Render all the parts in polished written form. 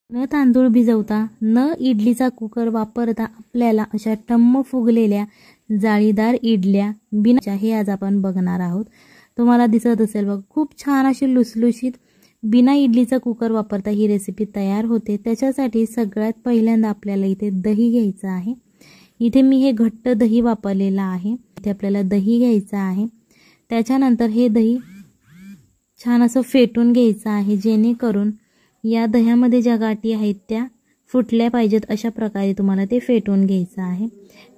न तांदूळ भिजवता न इडलीचा कुकर वापरता आपल्याला अशा टम्म फुगलेल्या जाळीदार इडल्या बिना हे आज आपण बघणार आहोत। तुम्हाला दिसत असेल बघ, खूप छान अशी लुसलुशीत बिना इडलीचा कुकर वापरता ही रेसिपी तयार होते। त्याच्यासाठी सगळ्यात पहिल्यांदा आपल्याला इथे दही घ्यायचं आहे। इथे मी हे घट्ट दही वापरलेलं आहे। इथे आपल्याला दही घ्यायचं आहे। त्याच्यानंतर हे दही छान असं फेटून घ्यायचं आहे, जेणेकरून या दह्यामध्ये ज्या गाठी आहेत त्या फुटल्या पाहिजेत, अशा प्रकारे तुम्हाला ते फेटून घ्यायचं आहे।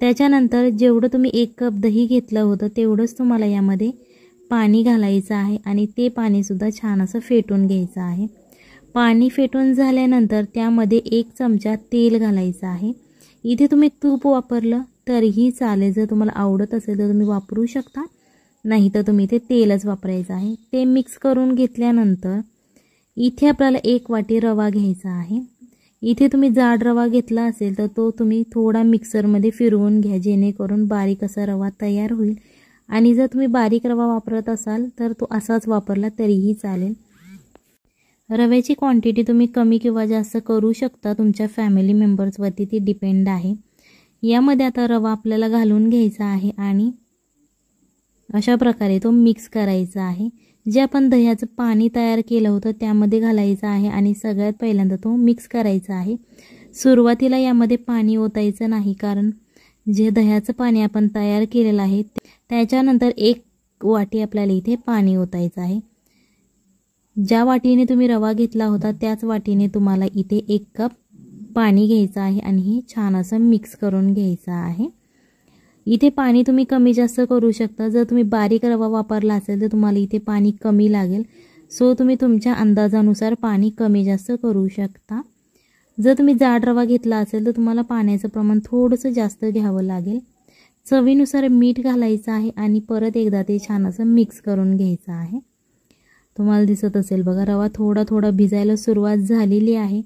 त्याच्यानंतर जेवढं तुम्ही 1 कप दही घेतलं होतं तेवढंच तुम्हाला यामध्ये पाणी घालायचं आहे आणि ते पाणी सुद्धा छान असं फेटून घ्यायचं आहे। पाणी फेटून झाल्यानंतर त्यामध्ये 1 चमचा तेल घालायचं आहे। इथे तुम्ही तूप वापरलं तरीही चालेल, जर तुम्हाला आवडत असेल तर तुम्ही वापरू शकता, नाही तर तुम्ही इथे तेलच वापरायचं आहे। ते मिक्स करून घेतल्यानंतर इथे आपल्याला 1 वाटी रवा घ्यायचा आहे। इथे तुम्ही जाड रवा घेतला असेल तर तो तुम्ही थोडा मिक्सरमध्ये फिरवून घ्या, जेणेकरून बारीक असा रवा तयार होईल। आणि जर तुम्ही बारीक रवा वापरत असाल तर तो असाच वापरला तरीही चालेल। रव्याची क्वांटिटी तुम्ही कमी किंवा जास्त करू शकता, तुमच्या फॅमिली मेंबर्सवरती ती डिपेंड आहे। यामध्ये आता रवा आपल्याला घालून घ्यायचा आहे आणि अशा प्रकारे तो मिक्स करायचा आहे। जे आपण दह्याचं पाणी तयार केलं होतं त्यामध्ये घालायचं आहे आणि सगळ्यात पहिल्यांदा तो मिक्स करायचा आहे। सुरुवातीला यामध्ये पाणी ओतायचं नाही, कारण जे दह्याचं पाणी आपण तयार केलेलं आहे त्याच्यानंतर 1 वाटी आपल्याला इथे पाणी ओतायचं आहे। ज्या वाटीने तुम्ही रवा घेतला होता त्याच वाटीने तुम्हाला इथे 1 कप पाणी घ्यायचं आहे आणि हे छान असं मिक्स करून घ्यायचं आहे। इथे पाणी तुम्ही कमी जास्त करू शकता। जर तुम्ही बारीक रवा वापरला असेल तर तुम्हाला इथे पाणी कमी लागेल, सो तुम्ही तुमच्या अंदाजानुसार पाणी कमी जास्त करू शकता। जर तुम्ही जाड रवा घेतला असेल तर तुम्हाला पाण्याचं प्रमाण थोडंसं जास्त घ्यावं लागेल। चवीनुसार मीठ घालायचं आहे आणि परत एकदा ते छान असं मिक्स करून घ्यायचं आहे। तुम्हाला दिसत असेल बघा, रवा थोडा थोडा भिजायला सुरुवात झालेली आहे।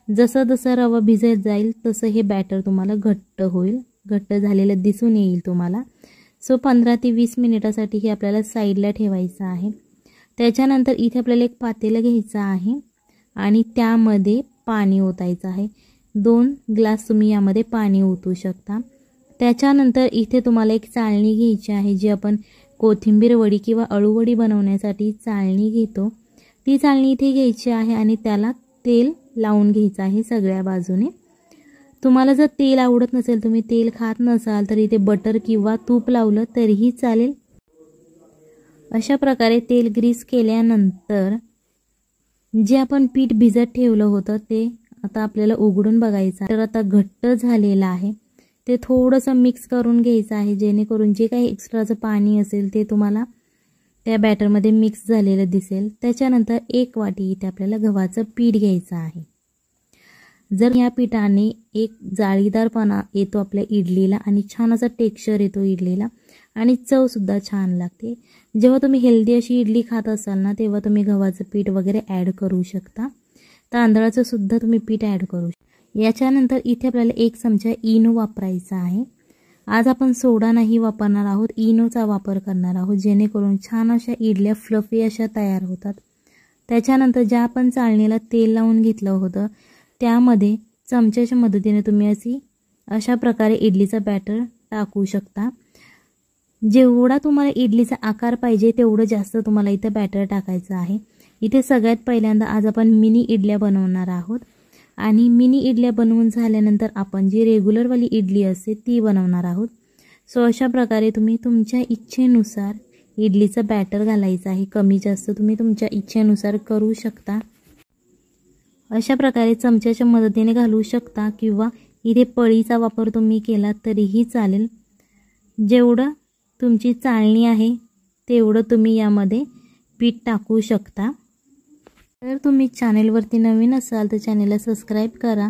जसं जसं रवा भिजत जाईल तसं हे बॅटर तुम्हाला घट्ट होईल, घट्ट झालेलं दिसून येईल तुम्हाला। सो 15 ते 20 मिनिटासाठी हे आपल्याला साईडला ठेवायचं आहे। त्याच्यानंतर इथे आपल्याला एक पातेलं घ्यायचं आहे आणि त्यामध्ये पाणी ओतायचं आहे। 2 ग्लास तुम्ही यामध्ये पाणी ओतू शकता। त्याच्यानंतर इथे तुम्हाला एक चाळणी घ्यायची आहे, जी आपण कोथिंबीर वडी किंवा अळूवडी बनवण्यासाठी चाळणी घेतो, ती चाळणी इथे घ्यायची आहे आणि त्याला तेल लावून घ्यायचं आहे सगळ्या बाजूने। तुम्हाला जर तेल आवडत नसेल, तुम्ही तेल खात नसाल तर इथे बटर किंवा तूप लावलं तरीही चालेल। अशा प्रकारे तेल ग्रीस केल्यानंतर जे आपण पीठ भिजत ठेवलं होतं ते आता आपल्याला उघडून बघायचं आहे। तर आता घट्ट झालेलं आहे, ते थोडंसं मिक्स करून घ्यायचं आहे, जेणेकरून जे काही एक्स्ट्राचं पाणी असेल ते तुम्हाला त्या बॅटरमध्ये मिक्स झालेलं दिसेल। त्याच्यानंतर 1 वाटी इथे आपल्याला गव्हाचं पीठ घ्यायचं आहे। जर या पिठाने एक जाळीदारपणा येतो आपल्या इडलीला आणि छान असा टेक्स्चर येतो इडलीला आणि चव सुद्धा छान लागते। जेव्हा तुम्ही हेल्दी अशी इडली खात असाल ना, तेव्हा तुम्ही गव्हाचं पीठ वगैरे ॲड करू शकता, तांदळाचं सुद्धा तुम्ही पीठ ॲड करू शकता। याच्यानंतर इथे आपल्याला 1 चमचा इनो वापरायचा आहे। आज आपण सोडा नाही वापरणार आहोत, इनोचा वापर करणार आहोत, जेणेकरून छान अशा इडल्या फ्लफी अशा तयार होतात। त्याच्यानंतर ज्या आपण चाळणीला तेल लावून घेतलं होतं त्यामध्ये चमच्याच्या मदतीने तुम्ही अशा प्रकारे इडलीचा बॅटर टाकू शकता। जेवढा तुम्हाला इडलीचा आकार पाहिजे तेवढं जास्त तुम्हाला इथे बॅटर टाकायचं आहे। इथे सगळ्यात पहिल्यांदा आज आपण मिनी इडल्या बनवणार आहोत आणि मिनी इडल्या बनवून झाल्यानंतर आपण जी रेग्युलरवाली इडली असते ती बनवणार आहोत। सो अशा प्रकारे तुम्ही तुमच्या इच्छेनुसार इडलीचं बॅटर घालायचं आहे, कमी जास्त तुम्ही तुमच्या इच्छेनुसार करू शकता। अशा प्रकारे चमच्याच्या मदतीने घालू शकता किंवा इथे पळीचा वापर तुम्ही केला तरीही चालेल। जेवढं तुमची चाळणी आहे तेवढं तुम्ही यामध्ये पीठ टाकू शकता। जर तुम्ही चॅनेलवरती नवीन असाल तर चॅनेलला सबस्क्राईब करा,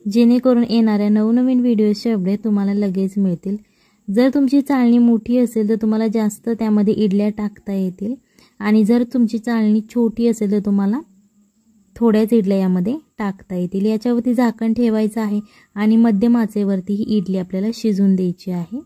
जेणेकरून येणाऱ्या नवनवीन व्हिडिओचे अपडेट तुम्हाला लगेच मिळतील। जर तुमची चाळणी मोठी असेल तर तुम्हाला जास्त त्यामध्ये इडल्या टाकता येतील आणि जर तुमची चाळणी छोटी असेल तर तुम्हाला थोड्याच इडल्या यामध्ये टाकता येतील। याच्यावरती झाकण ठेवायचं आहे आणि मध्यम आचेवरती ही इडली आपल्याला शिजून द्यायची आहे।